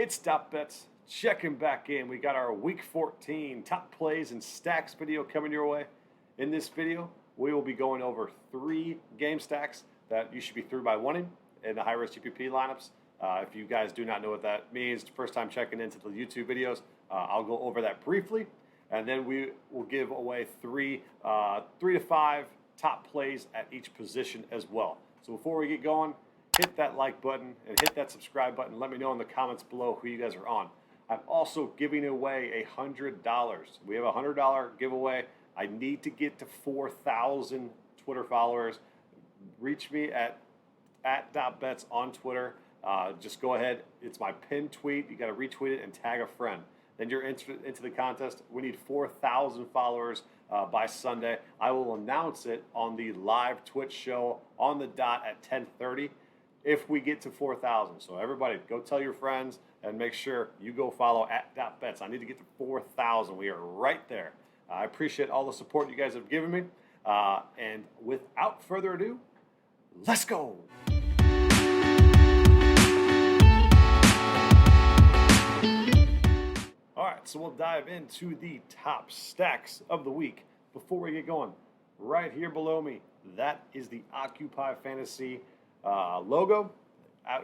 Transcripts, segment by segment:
It's Top Bets checking back in. We got our Week 14 top plays and stacks video coming your way. In this video, we will be going over 3 game stacks that you should be through by winning in the high-risk GPP lineups. If you guys do not know what that means, first time checking into the YouTube videos, I'll go over that briefly, and then we will give away 3 to 5 top plays at each position as well. So before we get going, hit that like button and hit that subscribe button. Let me know in the comments below who you guys are on. I'm also giving away $100. We have a $100 giveaway. I need to get to 4,000 Twitter followers. Reach me at @.bets on Twitter. Just go ahead. It's my pinned tweet. You got to retweet it and tag a friend. Then you're into the contest. We need 4,000 followers by Sunday. I will announce it on the live Twitch show on the dot at 10:30 if we get to 4,000. So everybody, go tell your friends and make sure you go follow @.bets. I need to get to 4,000. We are right there. I appreciate all the support you guys have given me. And without further ado, let's go. All right, so we'll dive into the top stacks of the week. Before we get going, right here below me, that is the Occupy Fantasy logo.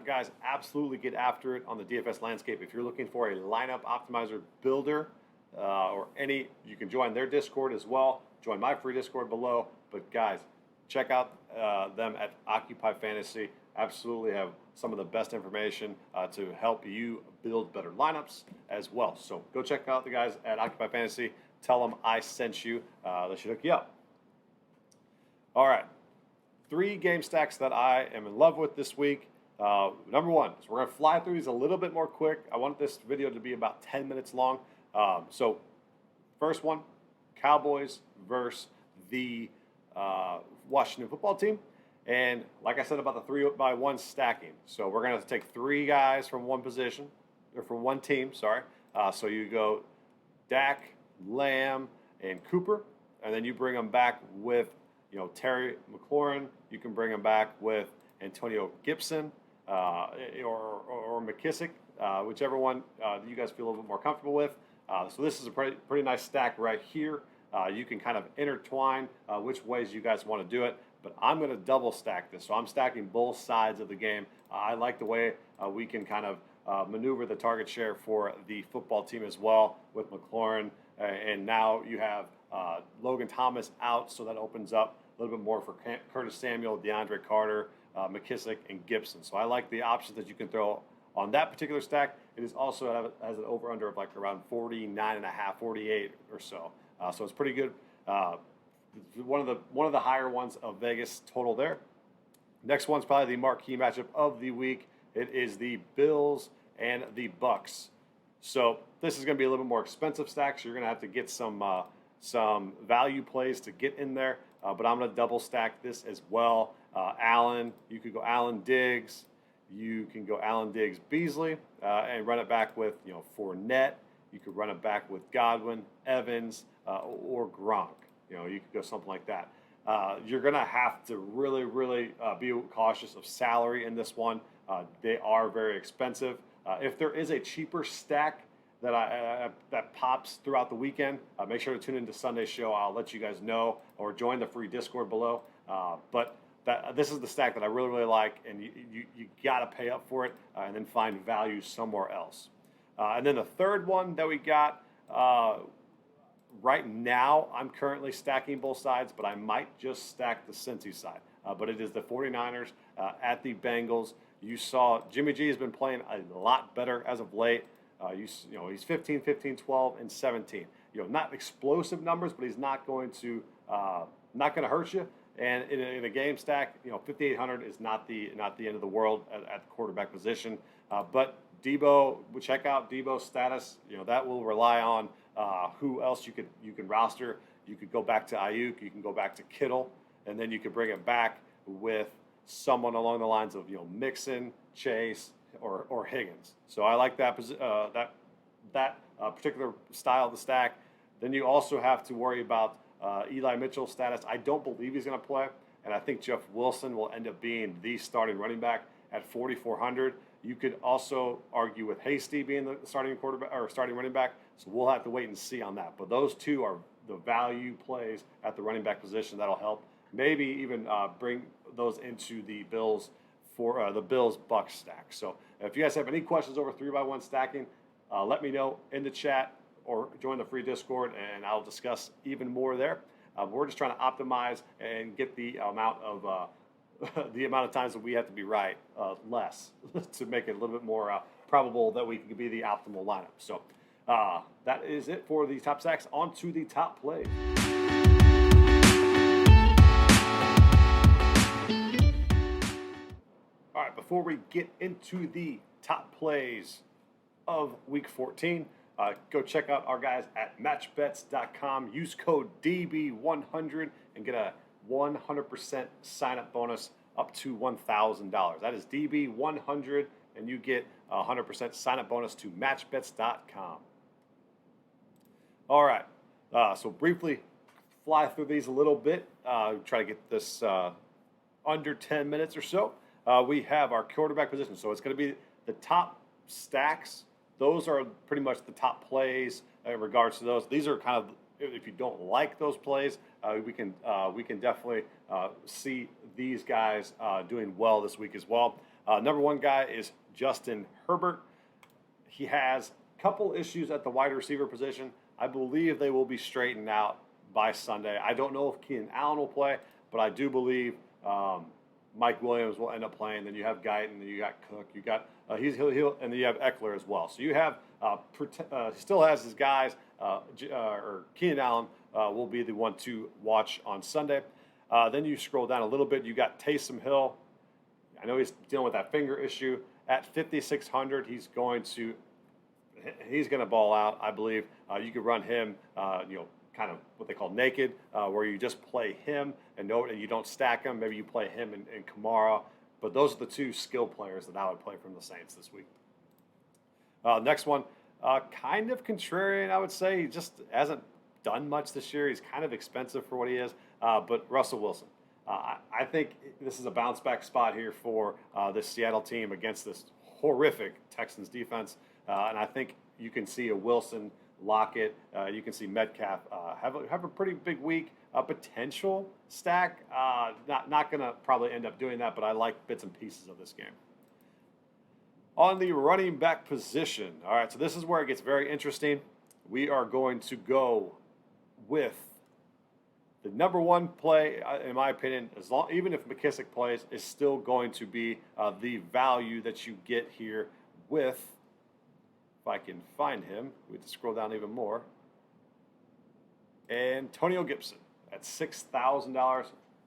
Guys, absolutely get after it on the DFS landscape. If you're looking for a lineup optimizer builder or any, you can join their Discord as well. Join my free Discord below. But guys, check out them at Occupy Fantasy. Absolutely have some of the best information to help you build better lineups as well. So go check out the guys at Occupy Fantasy. Tell them I sent you. They should hook you up. All right. 3 game stacks that I am in love with this week. Number 1, so we're going to fly through these a little bit more quick. I want this video to be about 10 minutes long. So first one, Cowboys versus the Washington football team. And like I said about the 3-by-1 stacking. So we're going to take 3 guys from one position, or from one team, sorry. So you go Dak, Lamb, and Cooper, and then you bring them back with Terry McLaurin. You can bring them back with Antonio Gibson or McKissick, whichever one you guys feel a little bit more comfortable with. So this is a pretty nice stack right here. You can kind of intertwine which ways you guys want to do it, but I'm going to double stack this. So I'm stacking both sides of the game. I like the way we can kind of maneuver the target share for the football team as well with McLaurin. And now you have Logan Thomas out, so that opens up a little bit more for Curtis Samuel, DeAndre Carter, McKissick, and Gibson. So I like the options that you can throw on that particular stack. It is also has an over-under of like around 49.5, 48 or so. So it's pretty good. One of the higher ones of Vegas total there. Next one's probably the marquee matchup of the week. It is the Bills and the Bucks. So this is going to be a little bit more expensive stack. So you're going to have to get some value plays to get in there. But I'm going to double stack this as well. Allen, you could go Allen Diggs. You can go Allen Diggs Beasley and run it back with Fournette. You could run it back with Godwin, Evans, or Gronk. You could go something like that. You're going to have to really be cautious of salary in this one. They are very expensive. If there is a cheaper stack that pops throughout the weekend, make sure to tune into Sunday's show. I'll let you guys know, or join the free Discord below. But this is the stack that I really like, and you got to pay up for it and then find value somewhere else. And then the third one that we got, right now I'm currently stacking both sides, but I might just stack the Cincy side. But it is the 49ers at the Bengals. You saw Jimmy G has been playing a lot better as of late. He's 15, 15, 12, and 17. Not explosive numbers, but he's not going to hurt you. And in a game stack, 5,800 is not the end of the world at the quarterback position. But Debo, check out Debo's status. That will rely on who else you can roster. You could go back to Ayuk. You can go back to Kittle, and then you could bring it back with someone along the lines of Mixon, Chase, or Higgins. So I like that particular style of the stack. Then you also have to worry about Eli Mitchell's status. I don't believe he's going to play, and I think Jeff Wilson will end up being the starting running back at 4,400. You could also argue with Hasty being the starting quarterback or starting running back. So we'll have to wait and see on that. But those two are the value plays at the running back position. That'll help. Maybe even bring those into the Bills for the Bills Bucks stack. So if you guys have any questions over 3x1 stacking, let me know in the chat or join the free Discord, and I'll discuss even more there. We're just trying to optimize and get the amount of times that we have to be right less to make it a little bit more probable that we can be the optimal lineup. So that is it for the top stacks. On to the top plays. All right, before we get into the top plays of Week 14, go check out our guys at matchbets.com. Use code DB100 and get a 100% sign-up bonus up to $1,000. That is DB100, and you get a 100% sign-up bonus to matchbets.com. All right, so briefly fly through these a little bit. Try to get this under 10 minutes or so. We have our quarterback position, so it's going to be the top stacks. Those are pretty much the top plays in regards to those. These are kind of, if you don't like those plays, we can definitely see these guys doing well this week as well. Number one guy is Justin Herbert. He has a couple issues at the wide receiver position. I believe they will be straightened out by Sunday. I don't know if Keenan Allen will play, but I do believe Mike Williams will end up playing. Then you have Guyton, then you got Cook, you got he'll and then you have Eckler as well. So you have he still has his guys. Or Keenan Allen will be the one to watch on Sunday. Then you scroll down a little bit. You got Taysom Hill. I know he's dealing with that finger issue at 5,600. He's going to ball out, I believe. You could run him, kind of what they call naked, where you just play him and you don't stack him. Maybe you play him and Kamara. But those are the two skill players that I would play from the Saints this week. Next one, kind of contrarian, I would say. He just hasn't done much this year. He's kind of expensive for what he is. But Russell Wilson. I think this is a bounce back spot here for this Seattle team against this horrific Texans defense. And I think you can see a Wilson, Lockett, you can see Metcalf have a pretty big week. Potential stack. Not going to probably end up doing that, but I like bits and pieces of this game. On the running back position, all right, so this is where it gets very interesting. We are going to go with the number one play, in my opinion, even if McKissick plays, is still going to be the value that you get here with, if I can find him, we have to scroll down even more, Antonio Gibson at $6,000, a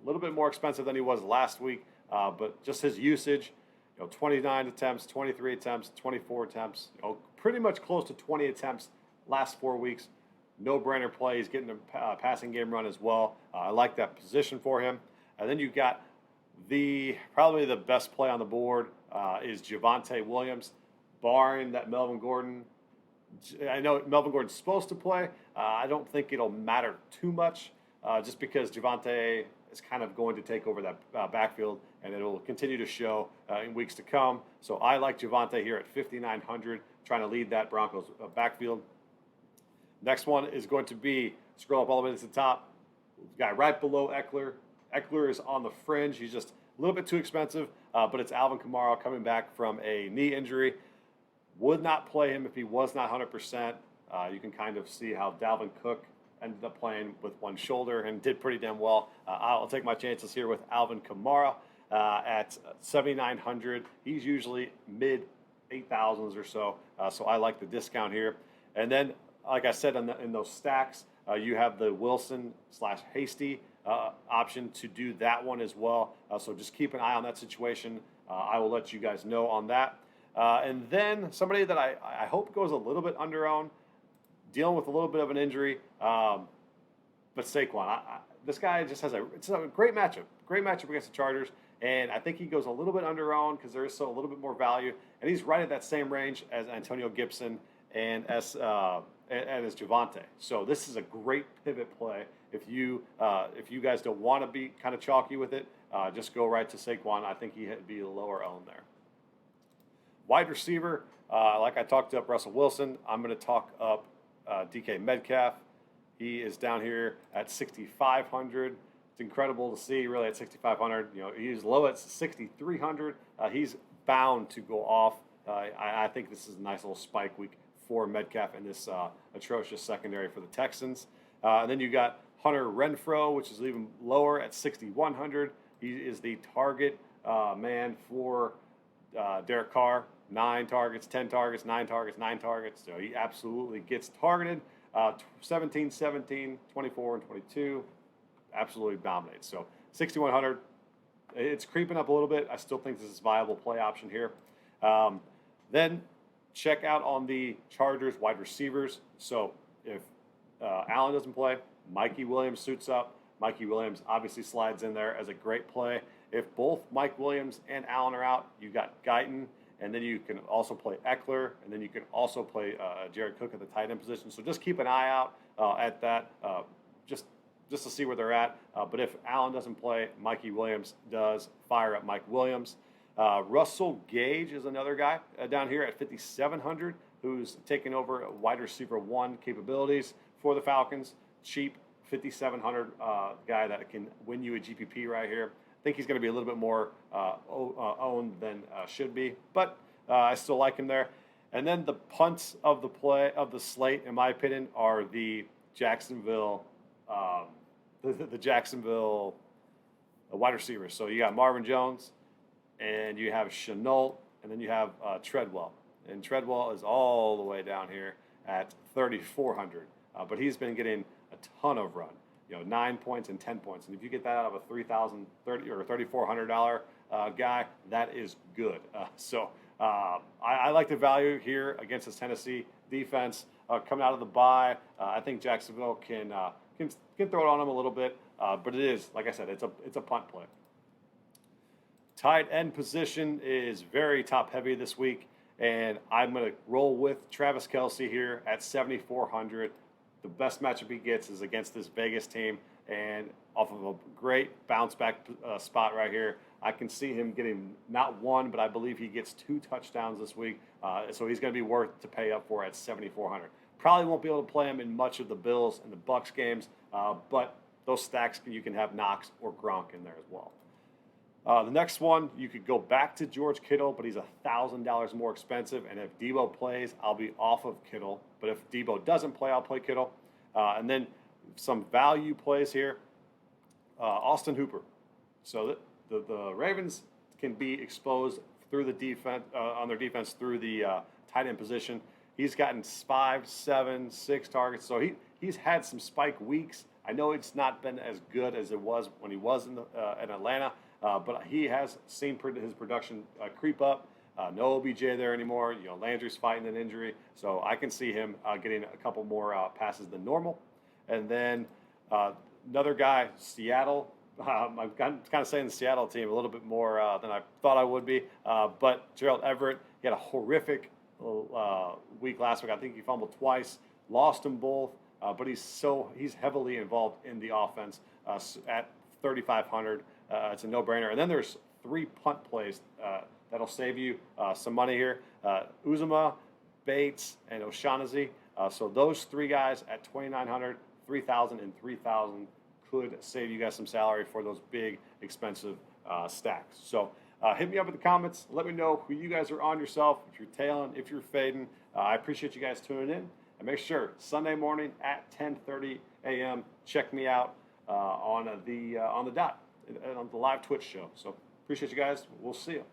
little bit more expensive than he was last week, but just his usage, 29 attempts, 23 attempts, 24 attempts, pretty much close to 20 attempts last 4 weeks. No-brainer play. He's getting a passing game run as well. I like that position for him. And then you got probably the best play on the board is Javonte Williams, barring that Melvin Gordon. I know Melvin Gordon's supposed to play. I don't think it'll matter too much just because Javonte is kind of going to take over that backfield, and it will continue to show in weeks to come. So I like Javonte here at 5,900, trying to lead that Broncos backfield. Next one is going to be, scroll up all the way to the top, guy right below Eckler. Eckler is on the fringe. He's just a little bit too expensive, but it's Alvin Kamara coming back from a knee injury. Would not play him if he was not 100%. You can kind of see how Dalvin Cook ended up playing with one shoulder and did pretty damn well. I'll take my chances here with Alvin Kamara at 7,900. He's usually mid 8,000s or so, so I like the discount here. And then, like I said, in those stacks, you have the Wilson/Hasty option to do that one as well. So just keep an eye on that situation. I will let you guys know on that. And then somebody that I hope goes a little bit under-owned, dealing with a little bit of an injury, but Saquon. This guy just has it's a great matchup. Great matchup against the Chargers. And I think he goes a little bit under-owned because there is still a little bit more value. And he's right at that same range as Antonio Gibson and as Javonte. So this is a great pivot play. If you guys don't want to be kind of chalky with it, just go right to Saquon. I think he'd be lower owned there. Wide receiver, like I talked up Russell Wilson, I'm going to talk up DK Metcalf. He is down here at 6,500. It's incredible to see, really, at 6,500. You know, he's low at 6,300. He's bound to go off. I think this is a nice little spike week for Metcalf in this atrocious secondary for the Texans. And then you got Hunter Renfrow, which is even lower at 6,100. He is the target man for Derek Carr. 9 targets, 10 targets, 9 targets, 9 targets. So he absolutely gets targeted. 17, 17, 24, and 22. Absolutely dominates. So 6,100. It's creeping up a little bit. I still think this is a viable play option here. Then check out on the Chargers wide receivers. So if Allen doesn't play, Mikey Williams suits up. Mikey Williams obviously slides in there as a great play. If both Mike Williams and Allen are out, you've got Guyton, and then you can also play Eckler, and then you can also play Jared Cook at the tight end position. So just keep an eye out at that, just to see where they're at. But if Allen doesn't play, Mikey Williams does. Fire up Mike Williams. Russell Gage is another guy down here at 5,700 who's taking over wide receiver 1 capabilities for the Falcons. Cheap 5,700 guy that can win you a GPP right here. I think he's going to be a little bit more owned than should be, but I still like him there. And then the punts of the slate, in my opinion, are the Jacksonville wide receivers. So you got Marvin Jones, and you have Shenault, and then you have Treadwell. And Treadwell is all the way down here at 3,400, but he's been getting a ton of run. 9 points and 10 points. And if you get that out of a $3,030 or $3,400 guy, that is good. I like the value here against this Tennessee defense coming out of the bye. I think Jacksonville can throw it on them a little bit, but it is, like I said, it's a punt play. Tight end position is very top heavy this week, and I'm going to roll with Travis Kelce here at 7,400. The best matchup he gets is against this Vegas team, and off of a great bounce back spot right here, I can see him getting not 1, but I believe he gets 2 touchdowns this week. So he's going to be worth to pay up for at 7,400. Probably won't be able to play him in much of the Bills and the Bucs games, but those stacks you can have Knox or Gronk in there as well. The next one, you could go back to George Kittle, but he's $1,000 more expensive. And if Debo plays, I'll be off of Kittle. But if Debo doesn't play, I'll play Kittle. And then some value plays here. Austin Hooper. So the Ravens can be exposed through the defense on their defense through the tight end position. He's gotten 5, 7, 6 targets. So he's had some spike weeks. I know it's not been as good as it was when he was in Atlanta. But he has seen his production creep up. No OBJ there anymore. Landry's fighting an injury, so I can see him getting a couple more passes than normal. And then another guy, Seattle. I'm kind of saying the Seattle team a little bit more than I thought I would be. But Gerald Everett, he had a horrific week last week. I think he fumbled twice, lost them both. But he's heavily involved in the offense at 3,500. It's a no-brainer. And then there's 3 punt plays that'll save you some money here. Uzomah, Bates, and O'Shaughnessy. So those 3 guys at 2,900, 3,000, and 3,000 could save you guys some salary for those big, expensive stacks. So hit me up in the comments. Let me know who you guys are on yourself, if you're tailing, if you're fading. I appreciate you guys tuning in. And make sure, Sunday morning at 10:30 a.m., check me out on the dot. On the live Twitch show. So appreciate you guys. We'll see you.